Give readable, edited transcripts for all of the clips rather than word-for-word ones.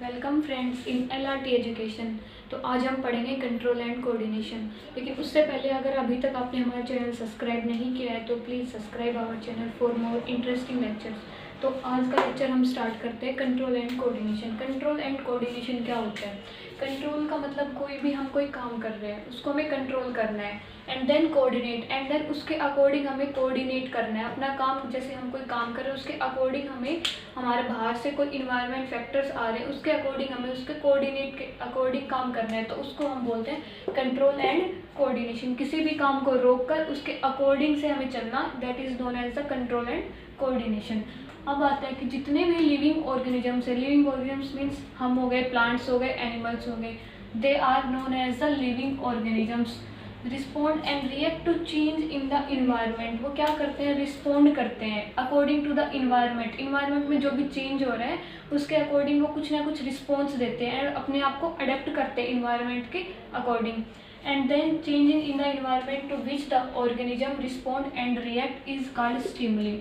Welcome friends इन LRT education. तो आज हम पढ़ेंगे कंट्रोल एंड कोऑर्डिनेशन। लेकिन उससे पहले अगर अभी तक आपने हमारा चैनल सब्सक्राइब नहीं किया है तो please subscribe our channel for more interesting lectures. तो आज का लेक्चर हम स्टार्ट करते हैं control and coordination. Control and coordination क्या होता है? कंट्रोल का मतलब हम कोई काम कर रहे हैं उसको हमें कंट्रोल करना है, and then coordinate, and then उसके अकॉर्डिंग हमें कोऑर्डिनेट करना है अपना काम। जैसे हम कोई काम कर रहे हैं उसके अकॉर्डिंग हमें हमारे बाहर से कोई इन्वायरमेंट फैक्टर्स आ रहे हैं उसके अकॉर्डिंग हमें उसके कोऑर्डिनेट के अकॉर्डिंग काम करना है, तो उसको हम बोलते हैं कंट्रोल एंड कोऑर्डिनेशन। किसी भी काम को रोक कर उसके अकॉर्डिंग से हमें चलना, that is known as the control and coordination. अब आता है कि जितने भी लिविंग ऑर्गेनिजम्स है, लिविंग ऑर्गेनिजम्स मीन्स हम हो गए, प्लांट्स हो गए, एनिमल्स हो गए, they are known as the living organisms. Respond and react to change in the environment. वो क्या करते हैं? रिस्पॉन्ड करते हैं according to the environment. Environment में जो भी चेंज हो रहा है उसके अकॉर्डिंग वो कुछ ना कुछ रिस्पॉन्स देते हैं और अपने आप को अडेप्ट करते हैं इन्वायरमेंट के according. And then changing in the environment to which the organism respond and react is called stimuli.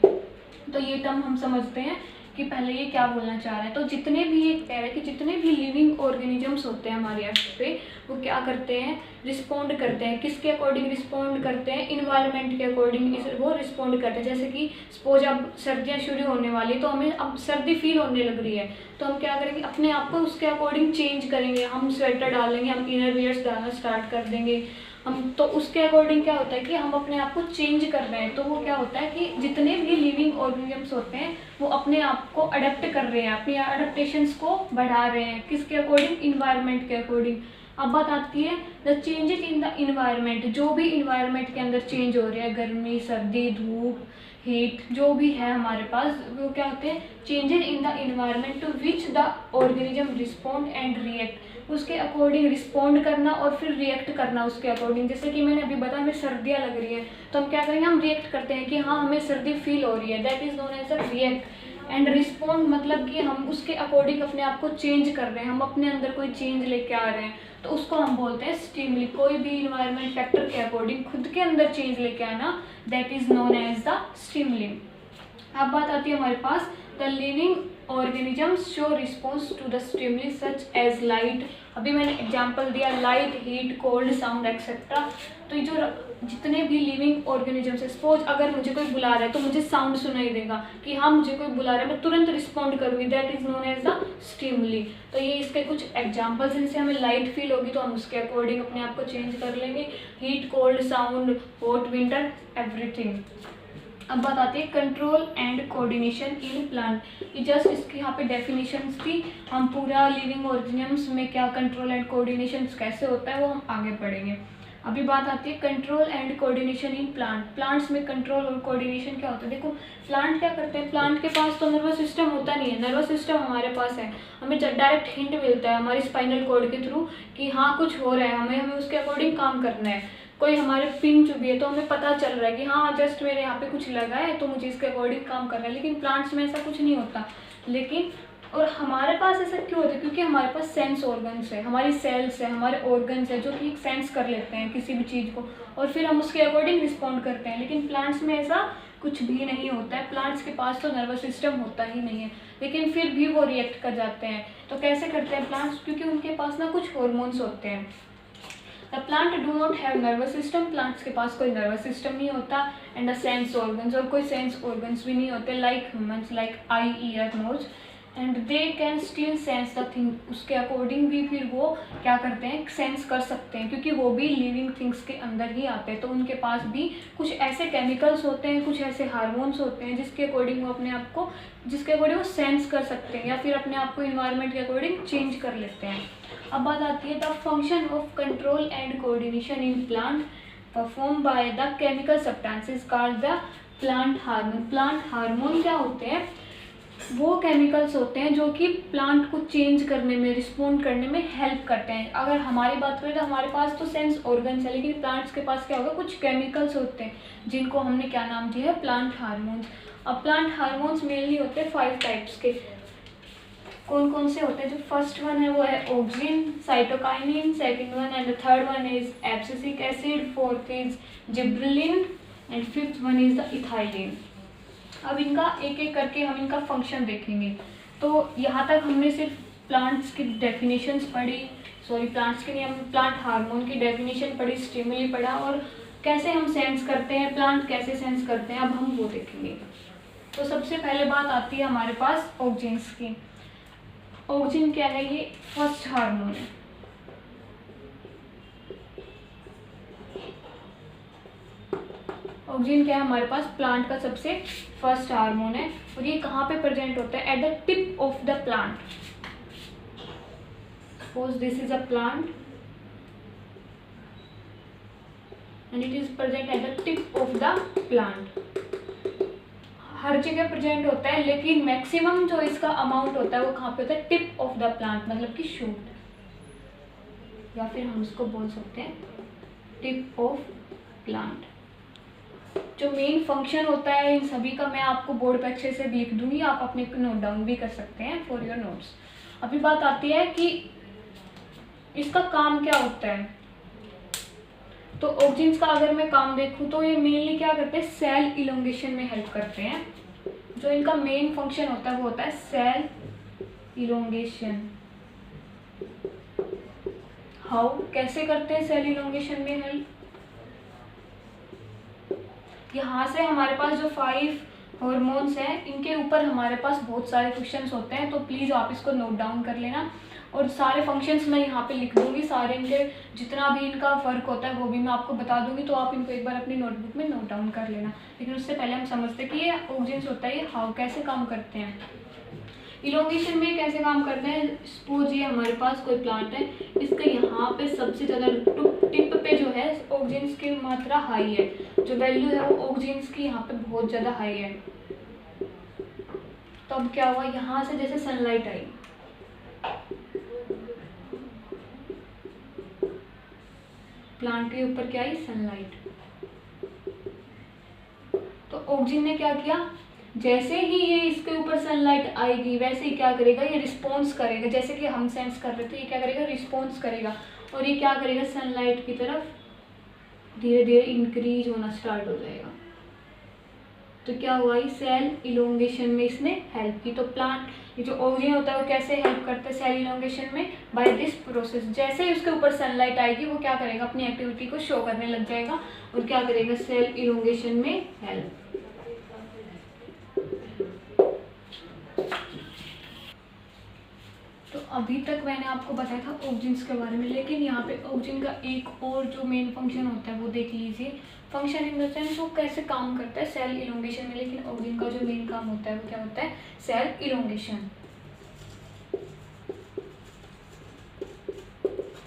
तो ये टर्म हम समझते हैं कि पहले ये क्या बोलना चाह रहे हैं। तो जितने भी ये कह रहे हैं कि जितने भी लिविंग ऑर्गेनिजम्स होते हैं हमारे अर्थ पे, वो क्या करते हैं? रिस्पॉन्ड करते हैं। किसके अकॉर्डिंग रिस्पॉन्ड करते हैं? इन्वायरमेंट के अकॉर्डिंग वो रिस्पॉन्ड करते हैं। जैसे कि सपोज अब सर्दियाँ शुरू होने वाली, तो हमें अब सर्दी फील होने लग रही है, तो हम क्या करेंगे? अपने आप को उसके अकॉर्डिंग चेंज करेंगे। हम स्वेटर डालेंगे, हम इनर वियर्स डालना स्टार्ट कर देंगे हम। तो उसके अकॉर्डिंग क्या होता है कि हम अपने आप को चेंज कर रहे हैं। तो वो क्या होता है कि जितने भी लिविंग ऑर्गेनिजम्स होते हैं वो अपने आप को अडेप्ट कर रहे हैं, अपनी अडेप्टेशंस को बढ़ा रहे हैं। किसके अकॉर्डिंग? इन्वायरमेंट के अकॉर्डिंग। अब बात आती है the changes in the environment. जो भी इन्वायरमेंट के अंदर चेंज हो रहे हैं, गर्मी, सर्दी, धूप, हीट, जो भी है हमारे पास, वो क्या होते हैं? Changes in the environment to which the organism respond and react. उसके अकॉर्डिंग रिस्पॉन्ड करना और फिर रिएक्ट करना उसके अकॉर्डिंग। जैसे कि मैंने अभी बताया हमें सर्दियाँ लग रही हैं, तो हम क्या करेंगे? हम रिएक्ट करते हैं कि हाँ हमें सर्दी फील हो रही है, that is known as a react. And respond मतलब कि हम उसके अकॉर्डिंग अपने आप को चेंज कर रहे हैं, हम अपने अंदर कोई चेंज लेके आ रहे हैं, तो उसको हम बोलते हैं स्टिमुली। कोई भी इन्वायरमेंट फैक्टर के अकॉर्डिंग खुद के अंदर चेंज लेके आना, that is known as the stimuli. अब बात आती है हमारे पास the living organisms show response to the stimuli such as light. अभी मैंने एग्जांपल दिया, light, heat, cold, sound etcetera. तो ये जो जितने भी लिविंग ऑर्गेनिजम्स है, सपोज अगर मुझे कोई बुला रहा है तो मुझे साउंड सुनाई देगा कि हाँ मुझे कोई बुला रहा है, मैं तुरंत रिस्पॉन्ड करूँगी, that is known as the stimuli. तो ये इसके कुछ एग्जाम्पल्स, जिनसे हमें लाइट फील होगी तो हम उसके अकॉर्डिंग अपने आप को चेंज कर लेंगे। Heat, cold, sound, hot, winter, everything. अब बात आती है control and coordination in plant. ये जस्ट इसकी यहाँ पे डेफिनेशंस थी। हम पूरा लिविंग ऑर्गेनिजम्स में क्या कंट्रोल एंड कोऑर्डिनेशन कैसे होता है वो हम आगे पढ़ेंगे। अभी बात आती है control and coordination in plant. Plants में कंट्रोल और कोऑर्डिनेशन क्या होता है? देखो प्लांट क्या करते हैं, प्लांट के पास तो नर्वस सिस्टम होता नहीं है, नर्वस सिस्टम हमारे पास है। हमें डायरेक्ट हिंट मिलता है हमारी स्पाइनल कॉर्ड के थ्रू कि हाँ कुछ हो रहा है, हमें उसके अकॉर्डिंग काम करना है। कोई हमारे पिन चुभी है तो हमें पता चल रहा है कि हाँ जस्ट मेरे यहाँ पे कुछ लगा है तो मुझे इसके अकॉर्डिंग काम करना है। लेकिन प्लांट्स में ऐसा कुछ नहीं होता। लेकिन और हमारे पास ऐसा क्यों होता है? क्योंकि हमारे पास सेंस ऑर्गन्स है, हमारी सेल्स है, हमारे ऑर्गन्स है जो कि सेंस कर लेते हैं किसी भी चीज़ को और फिर हम उसके अकॉर्डिंग रिस्पॉन्ड करते हैं। लेकिन प्लांट्स में ऐसा कुछ भी नहीं होता है। प्लांट्स के पास तो नर्वस सिस्टम होता ही नहीं है, लेकिन फिर भी वो रिएक्ट कर जाते हैं। तो कैसे करते हैं प्लांट्स? क्योंकि उनके पास ना कुछ हॉर्मोन्स होते हैं। The plant do not have nervous system. Plants के पास कोई नर्वस सिस्टम नहीं होता। एंड द सेंस ऑर्गन्स, और कोई सेंस ऑर्गन्स भी नहीं होते like humans, like eye, ear, nose. And they can still sense the thing. उसके अकॉर्डिंग भी फिर वो क्या करते हैं? सेंस कर सकते हैं, क्योंकि वो भी लिविंग थिंग्स के अंदर ही आते हैं। तो उनके पास भी कुछ ऐसे केमिकल्स होते हैं, कुछ ऐसे हार्मोन्स होते हैं जिसके अकॉर्डिंग वो अपने आप को, जिसके अकॉर्डिंग वो सेंस कर सकते हैं या फिर अपने आप को इन्वायरमेंट के अकॉर्डिंग चेंज कर लेते हैं। अब बात आती है the function of control and coordination in plant perform by the chemical substances called the plant hormone. Plant hormone क्या होते हैं? वो केमिकल्स होते हैं जो कि प्लांट को चेंज करने में, रिस्पॉन्ड करने में हेल्प करते हैं। अगर हमारी बात करें तो हमारे पास तो सेंस ऑर्गन्स है, लेकिन प्लांट्स के पास क्या होगा? कुछ केमिकल्स होते हैं जिनको हमने क्या नाम दिया है? Plant hormones. अब प्लांट हार्मोन्स मेनली होते हैं 5 टाइप्स के। कौन कौन से होते हैं? जो फर्स्ट वन है वो है auxin, cytokinin, second one and third one is abscisic acid, fourth is gibberellin and fifth one is the ethylene. अब इनका एक एक करके हम इनका फंक्शन देखेंगे। तो यहाँ तक हमने सिर्फ प्लांट्स की डेफिनेशंस पढ़ी, सॉरी प्लांट्स की नहीं, हमने प्लांट हार्मोन की डेफिनेशन पढ़ी, स्टिमुली पढ़ा और कैसे हम सेंस करते हैं, प्लांट कैसे सेंस करते हैं, अब हम वो देखेंगे। तो सबसे पहले बात आती है हमारे पास ऑक्जिन्स की। ऑक्जिन क्या है? ये फर्स्ट हार्मोन है। ऑक्जिन क्या है? हमारे पास प्लांट का सबसे फर्स्ट हार्मोन है और ये कहाँ पे प्रेजेंट होता है? At the tip of the plant. Suppose this is a plant and it is present at the tip of the plant. हर जगह प्रेजेंट होता है लेकिन मैक्सिमम जो इसका अमाउंट होता है वो कहाँ पे होता है? टिप ऑफ द प्लांट, मतलब कि शूट, या फिर हम उसको बोल सकते हैं टिप ऑफ प्लांट। जो मेन फंक्शन होता है इन सभी का मैं आपको बोर्ड पे अच्छे से लिख दूंगी, आप अपने नोट डाउन भी कर सकते हैं फॉर योर नोट्स। अभी बात आती है कि इसका काम क्या होता है। तो ऑक्जिन्स का अगर मैं काम देखूं तो ये मेनली क्या करते हैं? सेल इलोंगेशन में हेल्प करते हैं। जो इनका मेन फंक्शन होता है वो होता है सेल इलोंगेशन। हाउ, कैसे करते हैं सेल इलोंगेशन में हेल्प? यहाँ से हमारे पास जो 5 हार्मोन्स हैं इनके ऊपर हमारे पास बहुत सारे क्वेश्चंस होते हैं, तो प्लीज़ आप इसको नोट डाउन कर लेना और सारे फंक्शंस मैं यहाँ पे लिख दूंगी, सारे इनके जितना भी इनका फ़र्क होता है वो भी मैं आपको बता दूंगी, तो आप इनको एक बार अपनी नोटबुक में नोट डाउन कर लेना। लेकिन उससे पहले हम समझते हैं कि ये ऑक्जिन्स होता है, ये हाउ कैसे काम करते हैं, इलोंगेशन में कैसे काम करते हैं। सपोज ये हमारे पास कोई प्लांट है, इसका यहाँ पे सबसे ज़्यादा टिप पे जो है ऑक्जिन्स की मात्रा हाई है, जो वैल्यू है वो ऑक्जिन्स की यहाँ पे बहुत ज़्यादा हाई है। तो अब क्या हुआ, यहाँ से जैसे सनलाइट आई, प्लांट के ऊपर क्या आई? सनलाइट। तो ऑक्जिन ने क्या किया? जैसे ही ये इसके ऊपर सनलाइट आएगी वैसे ही क्या करेगा? ये रिस्पॉन्स करेगा, जैसे कि हम सेंस कर रहे थे, ये क्या करेगा? रिस्पॉन्स करेगा और ये क्या करेगा? सनलाइट की तरफ धीरे धीरे इंक्रीज होना स्टार्ट हो जाएगा। तो क्या हुआ? ये सेल इलोंगेशन में इसने हेल्प की। तो प्लांट ये जो ऑक्जिन होता है वो कैसे हेल्प करता है सेल इलोंगेशन में? By this process. जैसे ही उसके ऊपर सनलाइट आएगी वो क्या करेगा? अपनी एक्टिविटी को शो करने लग जाएगा और क्या करेगा? सेल इलोंगेशन में हेल्प। तो अभी तक मैंने आपको बताया था ऑक्जिन्स के बारे में, लेकिन यहाँ पे ऑक्जिन का एक और जो मेन फंक्शन होता है वो देख लीजिए। फंक्शन इन द सेंस वो कैसे काम करता है सेल इलोंगेशन में, लेकिन ऑक्जिन का जो मेन काम होता है वो क्या होता है? Cell elongation.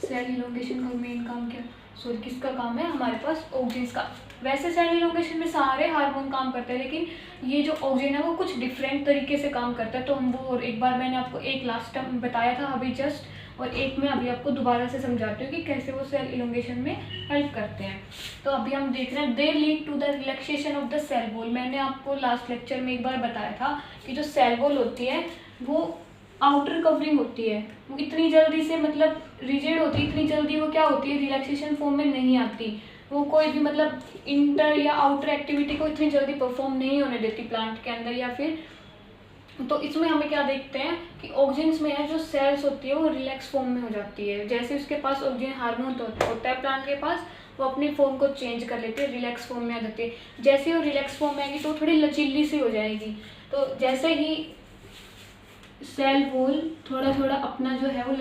सेल इलोंगेशन का मेन काम क्या, सॉरी किसका काम है? हमारे पास ऑक्जिन्स का। वैसे सेल इलोंगेशन में सारे हार्मोन काम करते हैं, लेकिन ये जो ऑक्जिन है वो कुछ डिफरेंट तरीके से काम करता है। तो हम वो, और एक बार मैंने आपको एक लास्ट टाइम बताया था अभी जस्ट, और एक मैं अभी आपको दोबारा से समझाती हूँ कि कैसे वो सेल इलोंगेशन में हेल्प करते हैं। तो अभी हम देख रहे हैं they lead to the relaxation of the cell wall. मैंने आपको लास्ट लेक्चर में एक बार बताया था कि जो सेल वॉल होती है वो आउटर कवरिंग होती है, वो इतनी जल्दी से मतलब रिजिड होती है, इतनी जल्दी वो क्या होती है? रिलैक्सेशन फॉर्म में नहीं आती। वो कोई भी मतलब इंटर या आउटर एक्टिविटी को इतनी जल्दी परफॉर्म नहीं होने देती प्लांट के अंदर या फिर। तो इसमें हमें क्या देखते हैं कि ऑक्जिन्स में है जो सेल्स होती है वो रिलैक्स फॉर्म में हो जाती है। जैसे उसके पास ऑक्जिन हार्मोन होता है प्लांट के पास, वो अपनी फॉर्म को चेंज कर लेती है, रिलैक्स फॉर्म में आ जाती है। जैसे वो रिलैक्स फॉर्म में आएगी तो थोड़ी लचीली सी हो जाएगी। तो जैसे ही सेल वॉल थोड़ा थोड़ा अपना जो है वो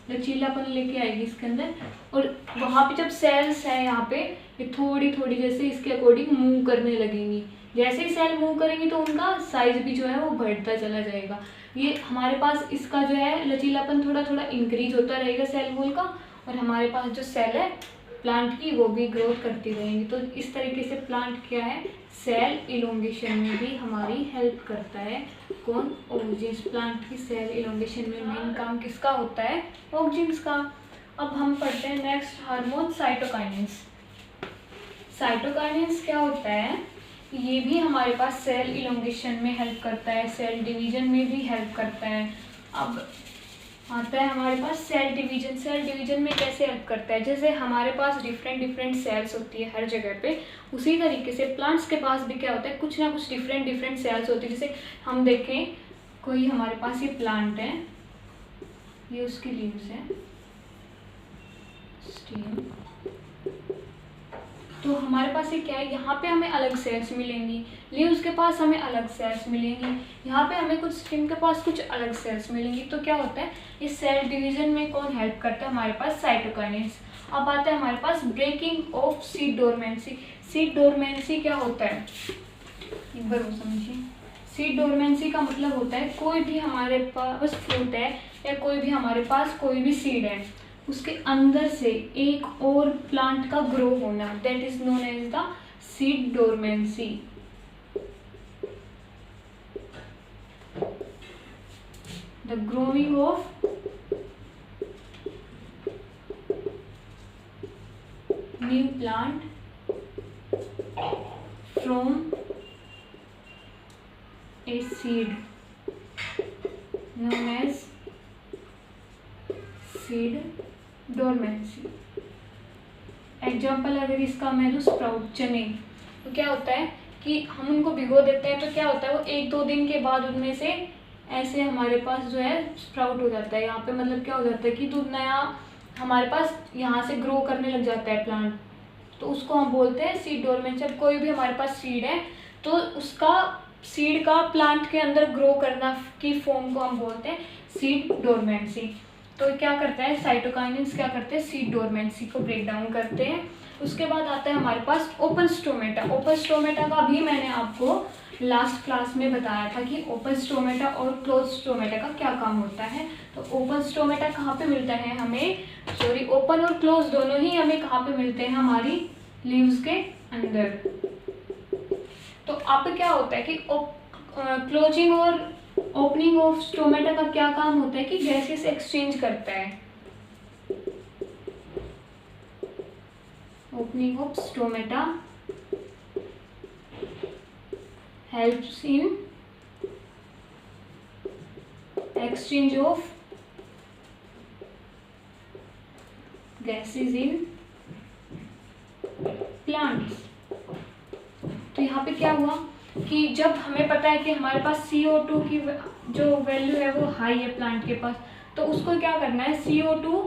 लचीलापन लेके आएगी इसके अंदर, और वहाँ पे जब सेल्स है यहाँ पे ये थोड़ी थोड़ी जैसे इसके अकॉर्डिंग मूव करने लगेंगी। जैसे ही सेल मूव करेंगी तो उनका साइज भी जो है वो बढ़ता चला जाएगा। ये हमारे पास इसका जो है लचीलापन थोड़ा थोड़ा इंक्रीज होता रहेगा सेल वॉल का, और हमारे पास जो सेल है प्लांट की वो भी ग्रोथ करती रहेंगी। तो इस तरीके से प्लांट क्या है? सेल इलोंगेशन में भी हमारी हेल्प करता है। कौन? ऑक्जिन्स। प्लांट की सेल इलोंगेशन में मेन काम किसका होता है? ऑक्जिन्स का। अब हम पढ़ते हैं नेक्स्ट हार्मोन साइटोकाइनेंस। साइटोकाइनेंस क्या होता है? ये भी हमारे पास सेल इलोंगेशन में हेल्प करता है, सेल डिवीजन में भी हेल्प करता है। अब आता है हमारे पास सेल डिवीजन। सेल डिवीजन में कैसे हेल्प करता है? जैसे हमारे पास डिफरेंट सेल्स होती है हर जगह पे, उसी तरीके से प्लांट्स के पास भी क्या होता है? कुछ ना कुछ डिफरेंट सेल्स होती है। जैसे हम देखें कोई हमारे पास ये प्लांट है, ये उसकी लीव्स हैं, स्टेम। तो हमारे पास ये क्या है, यहाँ पे हमें अलग सेल्स मिलेंगी, लीव्स के पास हमें अलग सेल्स मिलेंगी, यहाँ पे हमें कुछ स्टेम के पास कुछ अलग सेल्स मिलेंगी। तो क्या होता है, इस सेल डिवीजन में कौन हेल्प करता है, हमारे पास साइटोकाइनेंस। अब आता है हमारे पास breaking of seed dormancy. Seed dormancy क्या होता है, एक बार वो समझिए। सीड डोरमेंसी का मतलब होता है कोई भी हमारे पास फ्रूट है या कोई भी हमारे पास कोई भी सीड है, उसके अंदर से एक और प्लांट का ग्रो होना, that is known as the seed dormancy. The growing of new plant from a seed known as seed dormancy। Example अगर इसका मैं दूँ स्प्राउट, चने, तो क्या होता है कि हम उनको भिगो देते हैं, तो क्या होता है वो 1-2 दिन के बाद उनमें से ऐसे हमारे पास जो है स्प्राउट हो जाता है। यहाँ पे मतलब क्या हो जाता है कि तो नया हमारे पास यहाँ से ग्रो करने लग जाता है प्लांट, तो उसको हम बोलते हैं सीड डोरमेंसी। जब कोई भी हमारे पास सीड है तो उसका सीड का प्लांट के अंदर ग्रो करना की फॉर्म को हम बोलते हैं सीड डोरमेंसी। तो क्या करता है साइटोकाइनेंस, क्या करते हैं सीड डोरमेंसी को ब्रेक डाउन करते हैं। उसके बाद आता है हमारे पास ओपन स्टोमेटा। ओपन स्टोमेटा का भी मैंने आपको लास्ट क्लास में बताया था कि ओपन स्टोमेटा और क्लोज स्टोमेटा का क्या काम होता है। तो ओपन स्टोमेटा कहाँ पे मिलता है हमें, सॉरी ओपन और क्लोज दोनों ही हमें कहाँ पे मिलते हैं, हमारी लीव्स के अंदर। तो अब क्या होता है कि क्लोजिंग और ओपनिंग ऑफ स्टोमेटा का क्या काम होता है कि गैसेस एक्सचेंज करता है। Opening of stomata helps in exchange of gases in plants. तो यहाँ पे क्या हुआ कि जब हमें पता है कि हमारे पास CO2 की जो वैल्यू है वो हाई है प्लांट के पास, तो उसको क्या करना है, CO2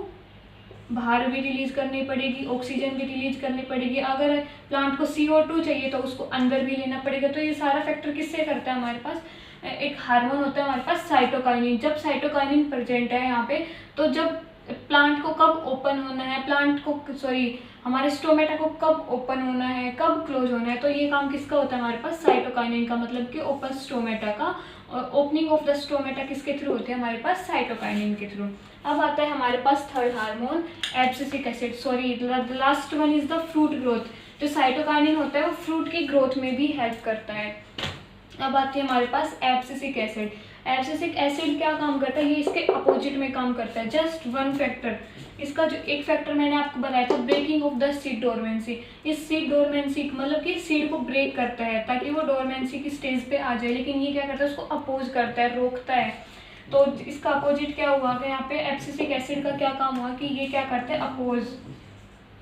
बाहर भी रिलीज करनी पड़ेगी, ऑक्सीजन भी रिलीज करनी पड़ेगी। अगर प्लांट को CO2 चाहिए तो उसको अंदर भी लेना पड़ेगा। तो ये सारा फैक्टर किससे करता है, हमारे पास एक हार्मोन होता है हमारे पास साइटोकाइनिन। जब साइटोकाइनिन प्रेजेंट है यहाँ पे, तो जब प्लांट को कब ओपन होना है, प्लांट को सॉरी हमारे स्टोमेटा को कब ओपन होना है, कब क्लोज होना है, तो ये काम किसका होता है हमारे पास साइटोकाइनिन का, मतलब कि ओपन स्टोमेटा का। और ओपनिंग ऑफ द स्टोमेटा किसके थ्रू होती है हमारे पास साइटोकाइनिन के थ्रू। अब आता है हमारे पास third hormone abscisic acid, sorry the last one is the fruit growth. जो साइटोकाइनिन होता है वो फ्रूट की ग्रोथ में भी हेल्प करता है। अब आती है हमारे पास एब्सिसिक एसिड। एब्सिसिक एसिड क्या काम करता है, ये इसके अपोजिट में काम करता है। जस्ट वन फैक्टर, इसका जो एक फैक्टर मैंने आपको बताया था breaking of the seed dormancy. इस सीड डोरमेंसी मतलब कि सीड को ब्रेक करता है ताकि वो डोरमेंसी की स्टेज पे आ जाए, लेकिन ये क्या करता है उसको अपोज करता है, रोकता है। तो इसका अपोजिट क्या हुआ कि यहाँ पे एब्सिसिक एसिड का क्या काम हुआ कि ये क्या करते हैं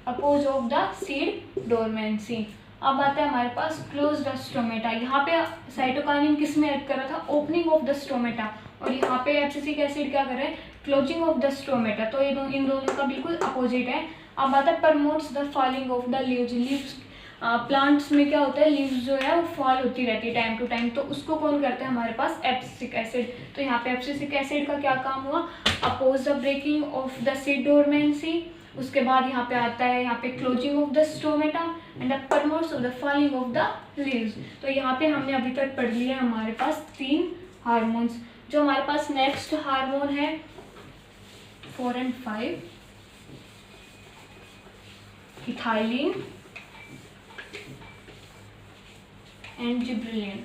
oppose of the seed dormancy. अब आता है हमारे पास क्लोज द स्टोमेटा। यहाँ पे साइटोकाइनिन किस में हेल्प कर रहा था, ओपनिंग ऑफ द स्टोमेटा, और यहाँ पे एब्सिसिक एसिड क्या कर रहा है, क्लोजिंग ऑफ द स्टोमेटा। तो ये इन दोनों का बिल्कुल अपोजिट है। अब आता है promotes the falling of the leaves. Leaves plants में क्या होता है, लीव्स जो है वो फॉल होती रहती है टाइम टू टाइम, तो उसको कौन करता है हमारे पास एब्सिसिक एसिड। तो यहाँ पे एब्सिसिक एसिड का क्या काम हुआ, oppose the breaking of the seed dormancy. उसके बाद यहाँ पे आता है यहाँ पे closing of the stomata and the promotes of the falling of the leaves. तो यहाँ पे हमने अभी तक पढ़ लिया हमारे पास 3 हार्मोन्स। जो हमारे पास नेक्स्ट हार्मोन है 4 and 5, ethylene and gibberellin.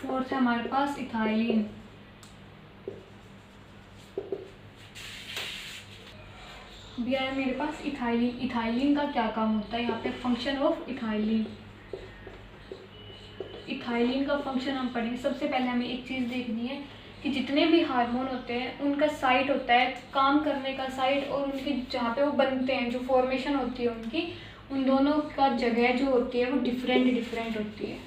Fourth है हमारे पास इथाइलिन। भी आया मेरे पास इथाइलिन। इथाइलिन का क्या काम होता है, यहाँ पे फंक्शन ऑफ इथाइलिन। इथाइलिन का फंक्शन हम पढ़ेंगे। सबसे पहले हमें एक चीज़ देखनी है कि जितने भी हार्मोन होते हैं उनका साइट होता है, काम करने का साइट, और उनके जहाँ पे वो बनते हैं, जो फॉर्मेशन होती है उनकी, उन दोनों का जगह जो होती है वो डिफरेंट होती है।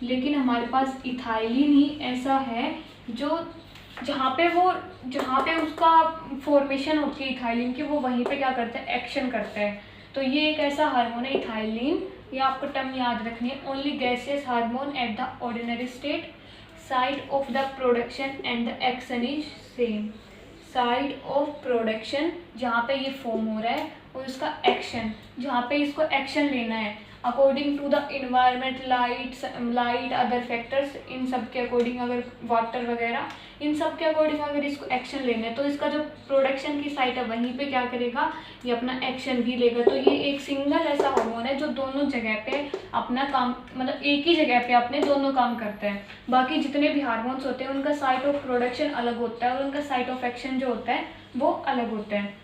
लेकिन हमारे पास इथाइलिन ही ऐसा है जो जहाँ पे उसका फॉर्मेशन होती है इथाइलिन की, वो वहीं पे क्या करता है, एक्शन करता है। तो ये एक ऐसा हार्मोन है इथाइलिन, ये आपको टर्म याद रखनी है। Only gaseous hormone at the ordinary state, site of the production and the action is same. Site of production जहाँ पे ये फॉर्म हो रहा है, और उसका एक्शन जहाँ पे इसको एक्शन लेना है according to the environment, light other factors, इन सब के अकॉर्डिंग, अगर वाटर वगैरह इन सब के अकॉर्डिंग अगर इसको एक्शन लेना है, तो इसका जो प्रोडक्शन की साइट है वहीं पे क्या करेगा, ये अपना एक्शन भी लेगा। तो ये एक सिंगल ऐसा हार्मोन है जो दोनों जगह पे अपना काम, मतलब एक ही जगह पे अपने दोनों काम करता है। बाकी जितने भी हार्मोन्स होते हैं उनका साइट ऑफ प्रोडक्शन अलग होता है और उनका साइट ऑफ एक्शन जो होता है वो अलग होता है।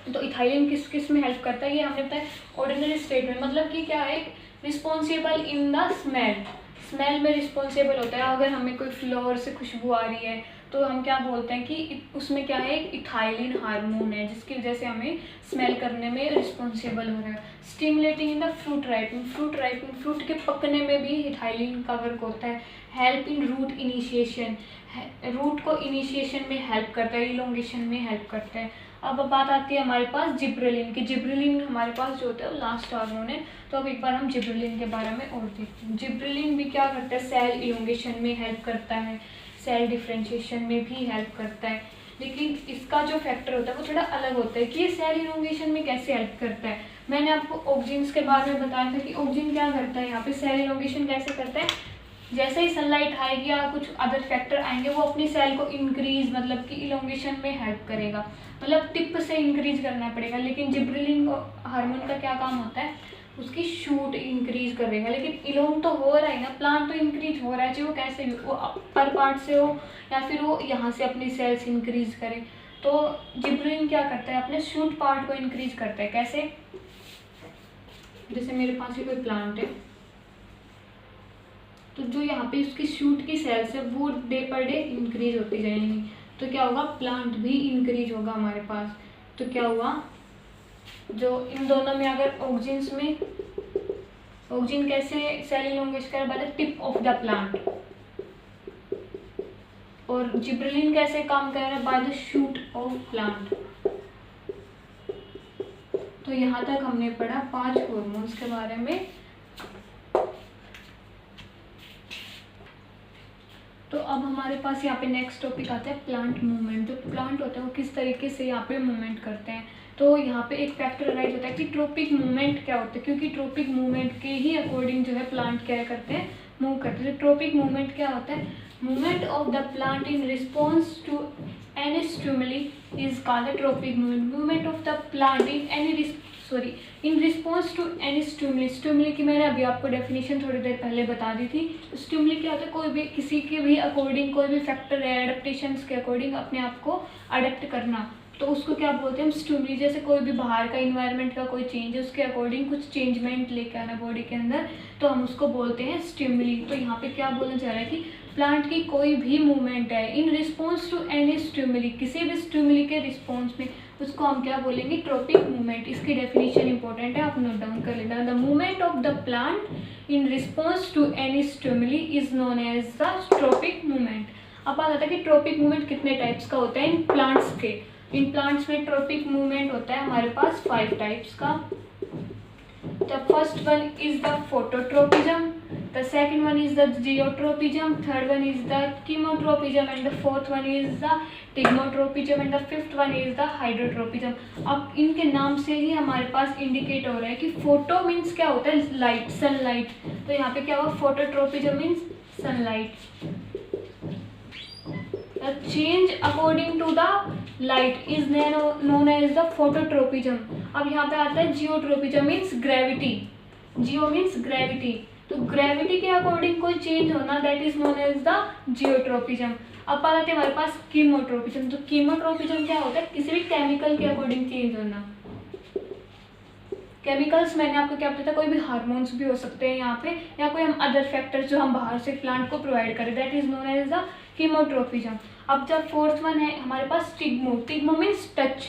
तो इथाइलिन किस किस में हेल्प करता है, ये हमने बताया ऑर्डिनरी स्टेट में, मतलब कि क्या है, रिस्पॉन्सिबल इन द स्मेल में रिस्पॉन्सिबल होता है। अगर हमें कोई फ्लावर से खुशबू आ रही है तो हम क्या बोलते हैं कि उसमें क्या है, इथाइलिन हार्मोन है जिसकी वजह से हमें स्मेल करने में रिस्पॉन्सिबल हो रहा है। Stimulating in the fruit riping, fruit के पकने में भी इथाइलिन का वर्क होता है। Help in root initiation, root को इनिशिएशन में हेल्प करता है, इलोंगेशन में हेल्प करता है। अब बात आती है हमारे पास जिब्रेलिन की। जिब्रेलिन हमारे पास जो होता है वो लास्ट हार्मोन है। तो अब एक बार हम जिब्रेलिन के बारे में और देखते हैं। जिब्रेलिन भी क्या करता है, सेल इलोंगेशन में हेल्प करता है, सेल डिफ्रेंशिएशन में भी हेल्प करता है। लेकिन इसका जो फैक्टर होता है वो थोड़ा अलग होता है कि ये सेल इलोंगेशन में कैसे हेल्प करता है। मैंने आपको ऑक्जिन्स के बारे में बताया था कि ऑक्जिन क्या करता है, यहाँ पे सेल इलोंगेशन कैसे करता है, जैसे ही सनलाइट आएगी या कुछ अदर फैक्टर आएंगे वो अपनी सेल को इंक्रीज, मतलब कि इलोंगेशन में हेल्प करेगा, मतलब टिप से इंक्रीज करना पड़ेगा। लेकिन जिब्रेलिन हार्मोन का क्या काम होता है, उसकी शूट इंक्रीज करेगा। लेकिन इलोंग तो हो रहा है ना, प्लांट तो इंक्रीज हो रहा है, चाहे वो कैसे भी, वो अपर पार्ट से हो या फिर वो यहाँ से अपनी सेल्स इंक्रीज करे। तो जिब्रेलिन क्या करता है, अपने शूट पार्ट को इंक्रीज करता है। कैसे, जैसे मेरे पास ही कोई प्लांट है, तो जो यहाँ पे उसकी शूट की सेल्स है वो डे पर डे इंक्रीज होती जाएंगी। तो क्या होगा, प्लांट भी इंक्रीज होगा हमारे पास। तो क्या हुआ, जो इन दोनों में अगर ऑक्जिन्स में, ऑक्जिन कैसे सेल इलोंगेशन कर by the tip of the plant, और जिब्रेलिन कैसे काम कर रहा है, by the shoot of plant. तो यहाँ तक हमने पढ़ा 5 हार्मोन्स के बारे में। तो अब हमारे पास यहाँ पे नेक्स्ट टॉपिक आता है प्लांट मूवमेंट। जो प्लांट होता है वो किस तरीके से यहाँ पे मूवमेंट करते हैं। तो यहाँ पे एक फैक्टर अराइज होता है कि ट्रोपिक मूवमेंट क्या होता है, क्योंकि ट्रोपिक मूवमेंट के ही अकॉर्डिंग जो है प्लांट क्या करते हैं, मूव करते हैं। तो ट्रोपिक मूवमेंट क्या होता है, movement of the plant in response to any stimuli is called tropic movement. Movement of the plant in any in response to any stimuli. Stimuli की मैंने अभी आपको डेफिनेशन थोड़ी देर पहले बता दी थी। स्टिमुली क्या होता है, कोई भी किसी के भी अकॉर्डिंग, कोई भी फैक्टर है एडेप्टेशंस के अकॉर्डिंग अपने आप को अडेप्ट करना, तो उसको क्या बोलते हैं हम, स्टिमुली। जैसे कोई भी बाहर का इन्वायरमेंट का कोई चेंज है, उसके अकॉर्डिंग कुछ चेंजमेंट लेके आना बॉडी के अंदर, तो हम उसको बोलते हैं स्टिमुली। तो यहाँ पे क्या बोलना चाह रहा है कि प्लांट की कोई भी मूवमेंट है in response to any stimuli, किसी भी स्टिमुली के रिस्पॉन्स में, उसको हम क्या बोलेंगे, ट्रोपिक मूवमेंट। इसकी डेफिनेशन इंपॉर्टेंट है, आप नोट डाउन कर लेना। The movement of the plant in response to any stimuli is known as the tropic movement. अब बात आता है कि ट्रोपिक मूवमेंट कितने टाइप्स का होता है इन प्लांट्स के। इन प्लांट्स में ट्रोपिक मूवमेंट होता है हमारे पास 5 टाइप्स का। The first one is the phototropism, the second one is the geotropism, third one is the chemotropism and the fourth one is the thigmotropism and the fifth one is the hydrotropism. अब इनके नाम से ही हमारे पास indicate हो रहा है कि photo means क्या होता है, लाइट, सनलाइट। तो यहाँ पे क्या हुआ, phototropism means sunlight. The change according to the light is known as the phototropism। अब यहाँ पे आता है geotropism means gravity. Geo means gravity, तो ग्रेविटी के अकॉर्डिंग कोई चेंज होना, that is known as the geotropism. अब बात आती है हमारे पास कीमोट्रोपिज्म। तो कीमोट्रोपिज्म क्या होता है, किसी भी केमिकल के अकॉर्डिंग चेंज होना। केमिकल्स मैंने आपको क्या बताया था, कोई भी हार्मोन्स भी हो सकते हैं यहाँ पे, या कोई हम अदर फैक्टर्स जो हम बाहर से प्लांट को प्रोवाइड करें, that is known as the chemotropism. अब जब फोर्थ वन है हमारे पास टिग्मो। टिग्मो मीन्स टच।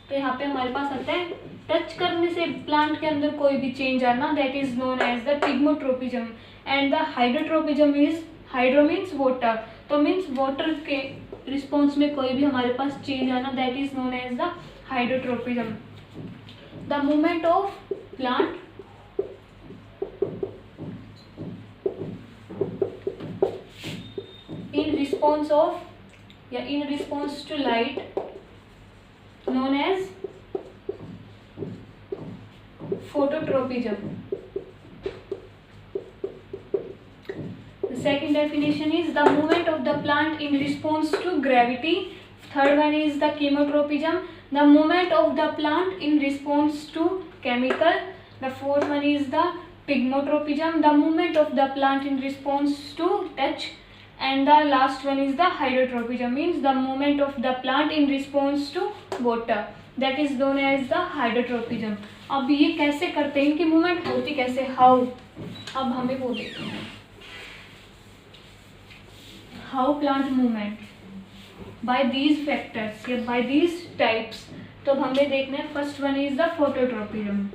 तो यहाँ पे हमारे पास आता है टच करने से प्लांट के अंदर कोई भी चेंज आना, that is known as the thigmotropism. And the hydrotropism is, hydro means water, तो मीन्स वाटर के रिस्पॉन्स में कोई भी हमारे पास चेंज आना, that is known as the hydrotropism. The movement of plant in response of, yeah, in response to light known as phototropism. The second definition is the movement of the plant in response to gravity. Third one is the chemotropism, the movement of the plant in response to chemical. The fourth one is the pigmotropism, the movement of the plant in response to touch. And the last one is the hydrotropism, means the movement of the plant in response to water, that is known as the hydrotropism. अब ये कैसे करते हैं, इनकी movement होती कैसे, how, अब हमें वो देखते हैं, how plant movement by these factors या बाय दीज टाइप्स। तो अब हमें देखना है, first one is the phototropism.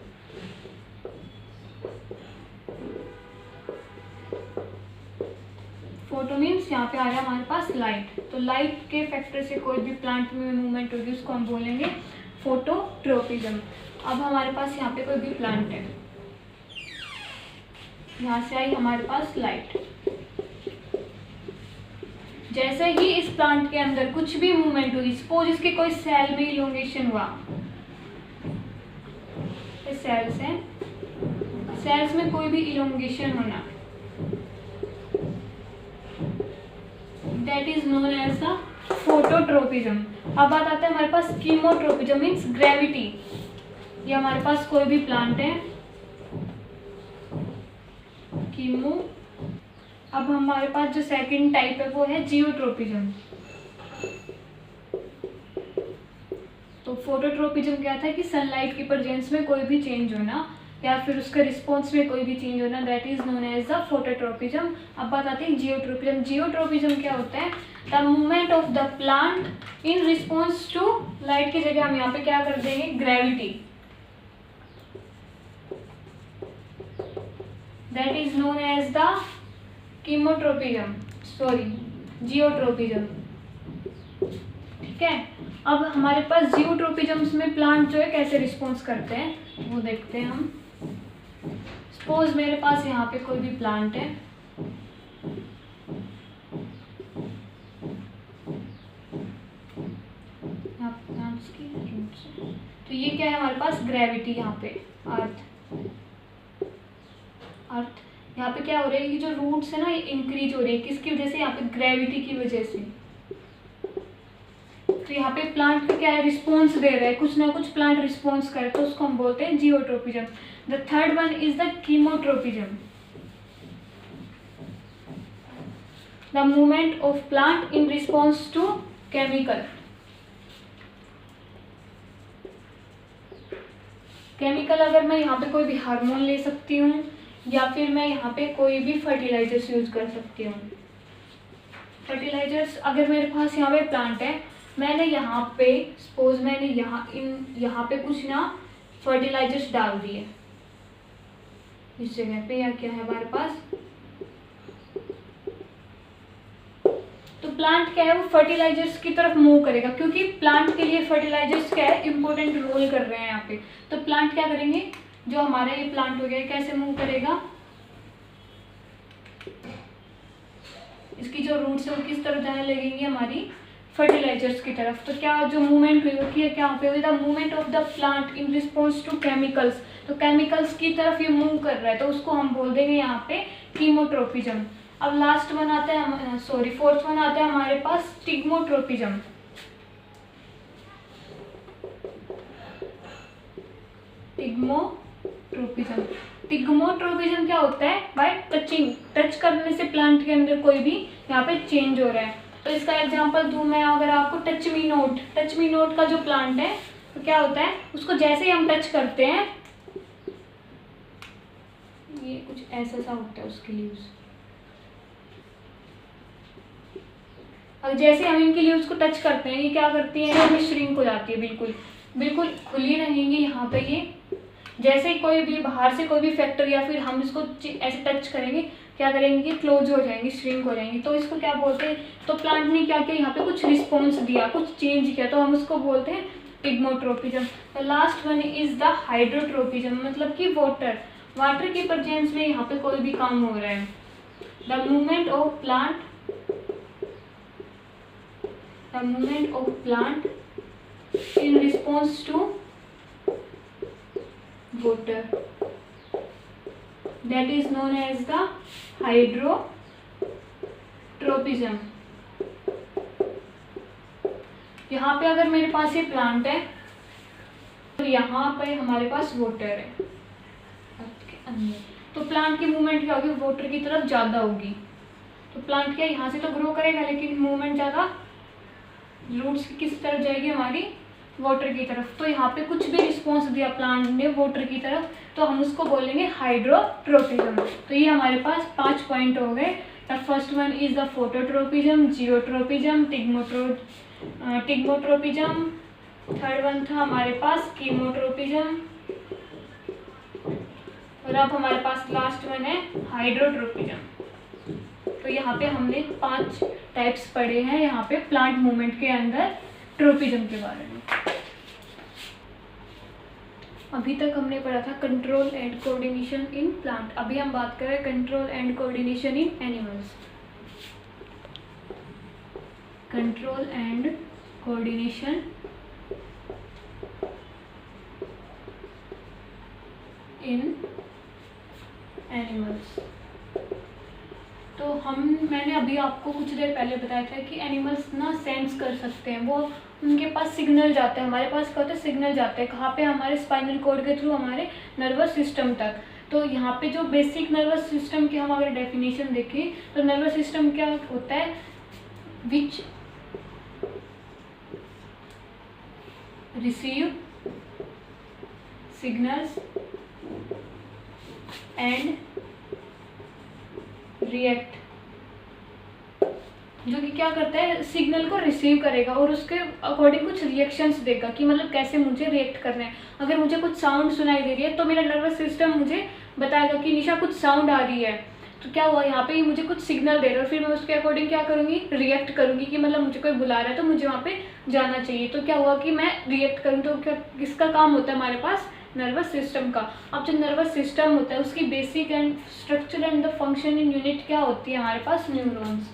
Photo means यहाँ पे आ रहा है हमारे पास लाइट, तो लाइट के फैक्टर से कोई भी प्लांट में मूवमेंट होगी उसको हम बोलेंगे फोटोट्रोपिज्म। अब हमारे पास यहाँ पे कोई भी प्लांट है, यहाँ से आई हमारे पास लाइट, जैसे ही इस प्लांट के अंदर कुछ भी मूवमेंट हुई, सपोज इसके कोई सेल में इलोंगेशन हुआ, सेल्स हैं, सेल्स में कोई भी इलोंगेशन होना, that is known as the phototropism. अब बात आता है हमारे पास कीमोट्रोपिज्म, मीन्स ग्रेविटी। ये हमारे पास कोई भी प्लांट है, कीमो। अब हमारे पास जो सेकंड टाइप है वो है जियोट्रोपिज्म। तो फोटोट्रोपिज्म क्या था कि सनलाइट की प्रेजेंस में कोई भी चेंज होना या फिर उसके रिस्पॉन्स में कोई भी चेंज होना, that is known as the phototropism. अब बात आती है जियोट्रोपिज्म। जियोट्रोपिज्म क्या होता है, the movement of the plant in response to light की जगह हम यहाँ पे क्या कर देंगे, gravity, that is known as the chemotropism, sorry geotropism. ठीक है, अब हमारे पास जियोट्रोपिज्म में प्लांट जो है कैसे रिस्पॉन्स करते हैं वो देखते हैं हम। सपोज मेरे पास यहाँ पे कोई भी प्लांट है, तो ये क्या है हमारे पास, ग्रेविटी, यहाँ पे अर्थ, अर्थ यहाँ पे क्या हो रहा है, ये जो रूट्स है ना ये इंक्रीज हो रही है, किसकी वजह से, यहाँ पे ग्रेविटी की वजह से। तो यहाँ पे प्लांट का क्या है, रिस्पॉन्स दे रहा है, कुछ ना कुछ प्लांट रिस्पॉन्स करे, तो उसको हम बोलते हैं geotropism. The third one is the chemotropism, the movement of plant in response to chemical. Chemical अगर मैं यहाँ पे कोई भी हार्मोन ले सकती हूँ या फिर मैं यहाँ पे कोई भी फर्टिलाइजर्स यूज कर सकती हूँ। फर्टिलाइजर्स अगर मेरे पास यहाँ पे प्लांट है, मैंने यहाँ पे सपोज मैंने यहाँ पे कुछ ना फर्टिलाइजर्स डाल दिए इस जगह पे, या क्या है हमारे पास, तो प्लांट क्या है वो फर्टिलाइजर्स की तरफ मूव करेगा, क्योंकि प्लांट के लिए फर्टिलाइजर्स क्या है, इंपॉर्टेंट रोल कर रहे हैं यहाँ पे। तो प्लांट क्या करेंगे, जो हमारा ये प्लांट हो गया कैसे मूव करेगा, इसकी जो रूट्स है वो किस तरफ जाने लगेंगी, हमारी फर्टिलाइजर्स की तरफ। तो क्या जो मूवमेंट हुई होती है क्या पे हुई, the movement of the plant in response to chemicals, तो केमिकल्स की तरफ ये मूव कर रहा है, तो उसको हम बोल देंगे यहाँ पे कीमोट्रोपिज्म। अब लास्ट वन आता है, सॉरी फोर्थ वन आता है हमारे पास टिग्मोट्रोपिज्म। टिग्मोट्रोपिज्म, टिग्मोट्रोपिज्म क्या होता है, बाय टचिंग, टच करने से प्लांट के अंदर कोई भी यहाँ पे चेंज हो रहा है। तो इसका एग्जांपल दूं मैं अगर आपको, touch me note, touch me note का जो प्लांट है तो क्या होता है, उसको जैसे ही हम टच करते हैं ये कुछ ऐसा सा होता है उसके लीव्स। अब जैसे हम इनके लीव्स को टच करते हैं, ये क्या करती है, ये श्रिंक हो जाती है, बिल्कुल बिल्कुल खुली रहेंगी यहाँ पे। ये जैसे कोई भी बाहर से कोई भी फैक्टर या फिर हम इसको ऐसे टच करेंगे, क्या करेंगे कि क्लोज हो जाएंगी, श्रिंक हो जाएंगी। तो इसको क्या बोलते हैं, तो प्लांट ने क्या किया, यहाँ पे कुछ रिस्पॉन्स दिया, कुछ चेंज किया, तो हम उसको बोलते हैं thigmotropism. The last one is the hydrotropism, मतलब कि वाटर की प्रेजेंस में यहाँ पे कोई भी काम हो रहा है। The movement of plant in response to water, that is known as the hydrotropism। यहाँ पे अगर मेरे पास ये प्लांट है और यहाँ पे हमारे पास वाटर है अंदर, तो प्लांट की मूवमेंट क्या होगी, वाटर की तरफ ज़्यादा होगी। तो प्लांट क्या यहाँ से तो ग्रो करेगा, लेकिन मूवमेंट ज़्यादा रूट्स किस तरफ जाएगी, हमारी वाटर की तरफ। तो यहाँ पे कुछ भी रिस्पॉन्स दिया प्लांट ने वाटर की तरफ, तो हम उसको बोलेंगे हाइड्रोट्रोपिज्म। तो ये हमारे पास 5 पॉइंट हो गए। The first one is the phototropism, geotropism, thigmotropism. Third one था हमारे पास कीमोट्रोपिज्म, और अब हमारे पास लास्ट वन है हाइड्रोट्रोपिज्म। तो यहाँ पे हमने 5 टाइप्स पढ़े हैं यहाँ पे प्लांट मूवमेंट के अंदर ट्रोपिज्म के बारे में। अभी तक हमने पढ़ा था control and coordination in plant. अभी हम बात कर रहे हैं control and coordination in animals. Control and coordination in animals. तो मैंने अभी आपको कुछ देर पहले बताया था कि एनिमल्स ना सेंस कर सकते हैं, वो उनके पास सिग्नल जाते हैं। हमारे पास क्या होता है, सिग्नल जाते हैं कहाँ पे, हमारे स्पाइनल कॉर्ड के थ्रू हमारे नर्वस सिस्टम तक। तो यहाँ पे जो बेसिक नर्वस सिस्टम की हम अगर डेफिनेशन देखें तो नर्वस सिस्टम क्या होता है, which receive signals and react, जो कि क्या करता है, सिग्नल को रिसीव करेगा और उसके अकॉर्डिंग कुछ रिएक्शंस देगा कि मतलब कैसे मुझे रिएक्ट करना है। अगर मुझे कुछ साउंड सुनाई दे रही है तो मेरा नर्वस सिस्टम मुझे बताएगा कि निशा कुछ साउंड आ रही है, तो क्या हुआ यहाँ पे ये मुझे कुछ सिग्नल दे रहा है, और फिर मैं उसके अकॉर्डिंग क्या करूँगी, रिएक्ट करूँगी कि मतलब मुझे कोई बुला रहा है तो मुझे वहाँ पे जाना चाहिए। तो क्या हुआ कि मैं रिएक्ट करूँ, तो क्या किसका काम होता है हमारे पास, नर्वस सिस्टम का। अब जो नर्वस सिस्टम होता है उसकी basic and structure and the function in unit क्या होती है हमारे पास, neurons.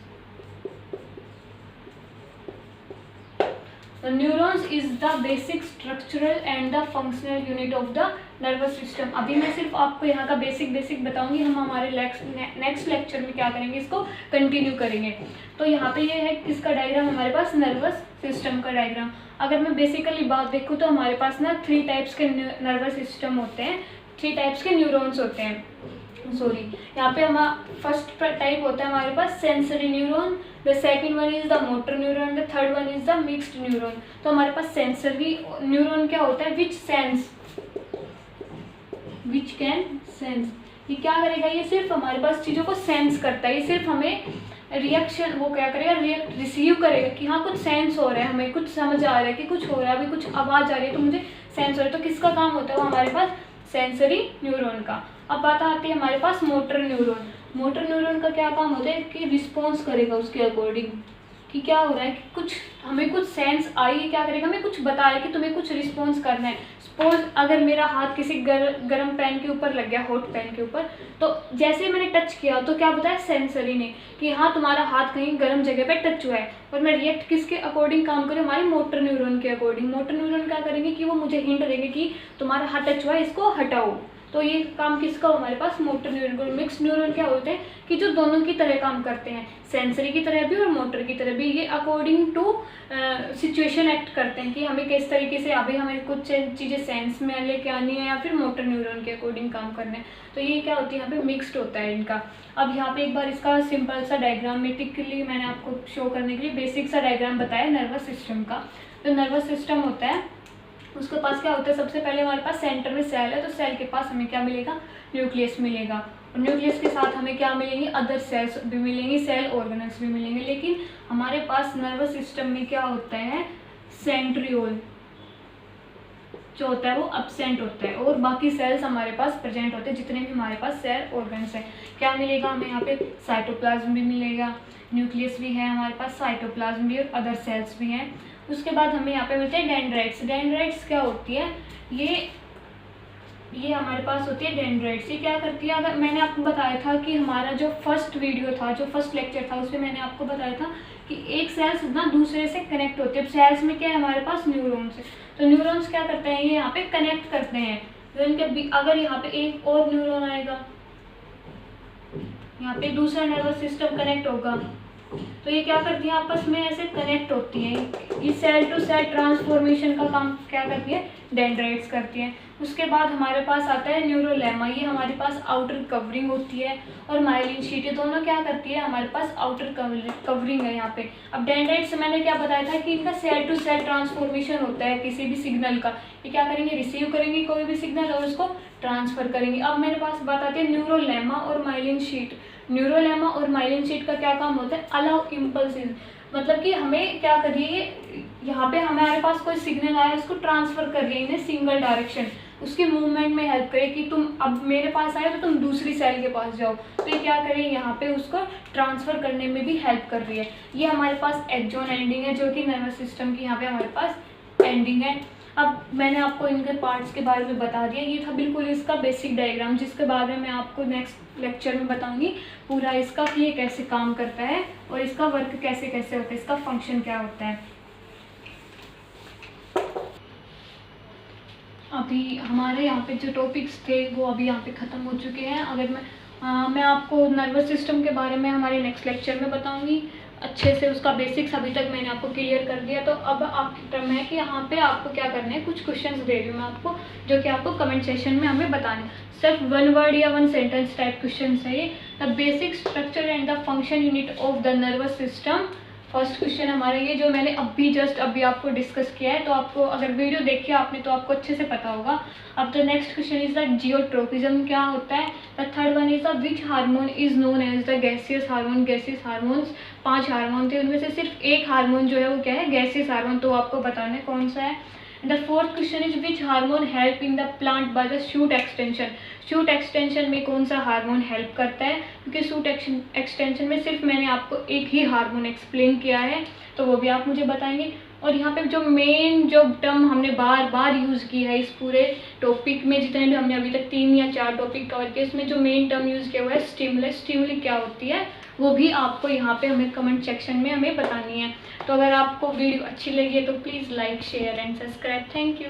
The neurons is the basic structural and the functional unit of the nervous system। अभी मैं सिर्फ आपको यहाँ का बेसिक बताऊंगी, हम हमारे नेक्स्ट लेक्चर में क्या करेंगे, इसको कंटिन्यू करेंगे। तो यहाँ पे ये है किसका डायग्राम, हमारे पास नर्वस सिस्टम का डायग्राम। अगर मैं बेसिकली बात देखूँ तो हमारे पास ना 3 टाइप्स के नर्वस सिस्टम होते हैं, 3 टाइप्स के न्यूरॉन्स होते हैं। यहाँ पे हमारा फर्स्ट टाइप होता है हमारे पास sensory neuron, the second one is the motor neuron, the third one is the mixed neuron. तो हमारे पास सेंसरी न्यूरॉन क्या होता है, विच कैन सेंस। ये क्या करेगा, ये सिर्फ हमारे पास चीज़ों को सेंस करता है, ये सिर्फ हमें रिएक्शन वो क्या करेगा, रिसीव करेगा कि हाँ कुछ सेंस हो रहा है, हमें कुछ समझ आ रहा है कि कुछ हो रहा है, अभी कुछ आवाज़ आ रही है तो मुझे सेंस हो रहा है। तो किसका काम होता है वो हमारे पास सेंसरी न्यूरॉन का। अब बात आती है हमारे पास मोटर न्यूरॉन। मोटर न्यूरॉन का क्या काम होता है कि रिस्पॉन्स करेगा उसके अकॉर्डिंग कि क्या हो रहा है, कि कुछ हमें कुछ सेंस आई, क्या करेगा, हमें कुछ बता रहा है कि तुम्हें कुछ रिस्पॉन्स करना है। सपोज अगर मेरा हाथ किसी गर्म पैन के ऊपर लग गया, हॉट पैन के ऊपर, तो जैसे मैंने टच किया तो क्या बताया सेंसरी ने कि हाँ तुम्हारा हाथ कहीं गर्म जगह पे टच हुआ है, और मैं रिएक्ट किसके अकॉर्डिंग काम करूँ, हमारे मोटर न्यूरॉन के अकॉर्डिंग। मोटर न्यूरॉन क्या करेंगे कि वो मुझे हिंट देंगे कि तुम्हारा हाथ टच हुआ है, इसको हटाओ। तो ये काम किसका हमारे पास, मोटर न्यूरॉन। मिक्स न्यूरॉन क्या होते हैं कि जो दोनों की तरह काम करते हैं, सेंसरी की तरह भी और मोटर की तरह भी। ये अकॉर्डिंग टू सिचुएशन एक्ट करते हैं कि हमें किस तरीके से, अभी हमें कुछ चीज़ें सेंस में लेके आनी है या फिर मोटर न्यूरॉन के अकॉर्डिंग काम करना है। तो ये क्या होती है, यहाँ पे मिक्स्ड होता है इनका। अब यहाँ पे एक बार इसका सिंपल सा डायग्रामेटिकली मैंने आपको शो करने के लिए बेसिक सा डायग्राम बताया नर्वस सिस्टम का। तो नर्वस सिस्टम होता है उसके पास क्या होता है, सबसे पहले हमारे पास सेंटर में सेल है, तो सेल के पास हमें क्या मिलेगा, न्यूक्लियस मिलेगा। और न्यूक्लियस के साथ हमें क्या मिलेंगे, अदर सेल्स भी मिलेंगे, सेल ऑर्गेनल्स भी मिलेंगे। लेकिन हमारे पास नर्वस सिस्टम में क्या होता है, सेंट्रियोल जो होता है वो अब्सेंट होता है, और बाकी सेल्स हमारे पास प्रेजेंट होते हैं, जितने भी हमारे पास सेल ऑर्गन्स हैं। क्या मिलेगा हमें यहाँ पे, साइटोप्लाज्म भी मिलेगा, न्यूक्लियस भी है हमारे पास, साइटोप्लाज्म भी और अदर सेल्स भी हैं। उसके बाद हमें यहाँ पे मिलते हैं डेंड्राइट्स। डेंड्राइट्स क्या होती है, ये हमारे पास होती है डेंड्राइट्स। ये क्या करती है, अगर मैंने आपको बताया था कि हमारा जो फर्स्ट वीडियो था, जो फर्स्ट लेक्चर था, उसमें मैंने आपको बताया था कि एक सेल्स ना दूसरे से कनेक्ट होती है। सेल्स में क्या है हमारे पास, न्यूरॉन्स है, तो न्यूरॉन्स क्या करते हैं, ये यहाँ पे कनेक्ट करते हैं। तो इनके अगर यहाँ पे एक और न्यूरॉन आएगा, यहाँ पे दूसरा नर्वस सिस्टम कनेक्ट होगा, तो ये क्या करती है, आपस में ऐसे कनेक्ट होती हैं। ये सेल टू सेल ट्रांसफॉर्मेशन का काम क्या करती है, डेंड्राइट्स करती हैं। उसके बाद हमारे पास आता है न्यूरोलेमा। ये हमारे पास आउटर कवरिंग होती है, और माइलिन शीट, ये दोनों क्या करती है, हमारे पास आउटर कवरिंग है यहाँ पे। अब डेंड्राइट्स से मैंने क्या बताया था कि इनका सेल टू सेल ट्रांसफॉर्मेशन होता है किसी भी सिग्नल का। ये क्या करेंगे, रिसीव करेंगे कोई भी सिग्नल और उसको ट्रांसफर करेंगे। अब मेरे पास बात आती है न्यूरोलेमा और माइलिन शीट। न्यूरोलेमा और माइलिन शीट का क्या काम होता है, अलाउ इम्पल्सिस, मतलब कि हमें क्या करिए, यहाँ पे हमारे पास कोई सिग्नल आया, उसको ट्रांसफर कर रही है सिंगल डायरेक्शन, उसके मूवमेंट में हेल्प करे कि तुम अब मेरे पास आए तो तुम दूसरी सेल के पास जाओ। तो ये क्या करे, यहाँ पे उसको ट्रांसफर करने में भी हेल्प कर रही है। ये हमारे पास एक्सॉन एंडिंग है, जो कि नर्वस सिस्टम की यहाँ पे हमारे पास एंडिंग है। अब मैंने आपको इनके पार्ट्स के बारे में बता दिया। ये था बिल्कुल इसका बेसिक डायग्राम, जिसके बारे में मैं आपको नेक्स्ट लेक्चर में बताऊंगी पूरा इसका कि ये कैसे काम करता है और इसका वर्क कैसे कैसे होता है, इसका फंक्शन क्या होता है। अभी हमारे यहाँ पे जो टॉपिक्स थे वो अभी यहाँ पे ख़त्म हो चुके हैं। अगर मैं आपको नर्वस सिस्टम के बारे में हमारे नेक्स्ट लेक्चर में बताऊंगी अच्छे से। उसका बेसिक्स अभी तक मैंने आपको क्लियर कर दिया। तो अब आपकी टर्म है कि यहाँ पे आपको क्या करना है, कुछ क्वेश्चंस दे रही हूँ मैं आपको, जो कि आपको कमेंट सेशन में हमें बताने। सिर्फ 1 वर्ड या 1 सेंटेंस टाइप क्वेश्चन है ये। The basic structure and the function unit of the nervous system. First question हमारा ये जो मैंने अभी आपको डिस्कस किया है, तो आपको अगर वीडियो देखी आपने तो आपको अच्छे से पता होगा। अब the next question is the geotropism, क्या होता है। The third one is the which hormone is known as the gaseous hormone. Gaseous hormones 5 hormone थे, उनमें से सिर्फ एक हार्मोन जो है वो क्या है, गैसियस हार्मोन, तो आपको बताना है कौन सा है। The fourth question is which hormone help in the plant by the shoot extension. Shoot extension में कौन सा हार्मोन हेल्प करता है, क्योंकि शूट एक्सटेंशन में सिर्फ मैंने आपको एक ही हार्मोन एक्सप्लेन किया है, तो वो भी आप मुझे बताएंगे। और यहाँ पे जो मेन जो टर्म हमने बार बार यूज़ की है इस पूरे टॉपिक में, जितने भी हमने अभी तक 3 या 4 टॉपिक कवर किए, इसमें जो मेन टर्म यूज़ किया हुआ है स्टिमुलस। स्टिमुली क्या होती है वो भी आपको यहाँ पे हमें कमेंट सेक्शन में हमें बतानी है। तो अगर आपको वीडियो अच्छी लगी है तो please like share and subscribe. Thank you.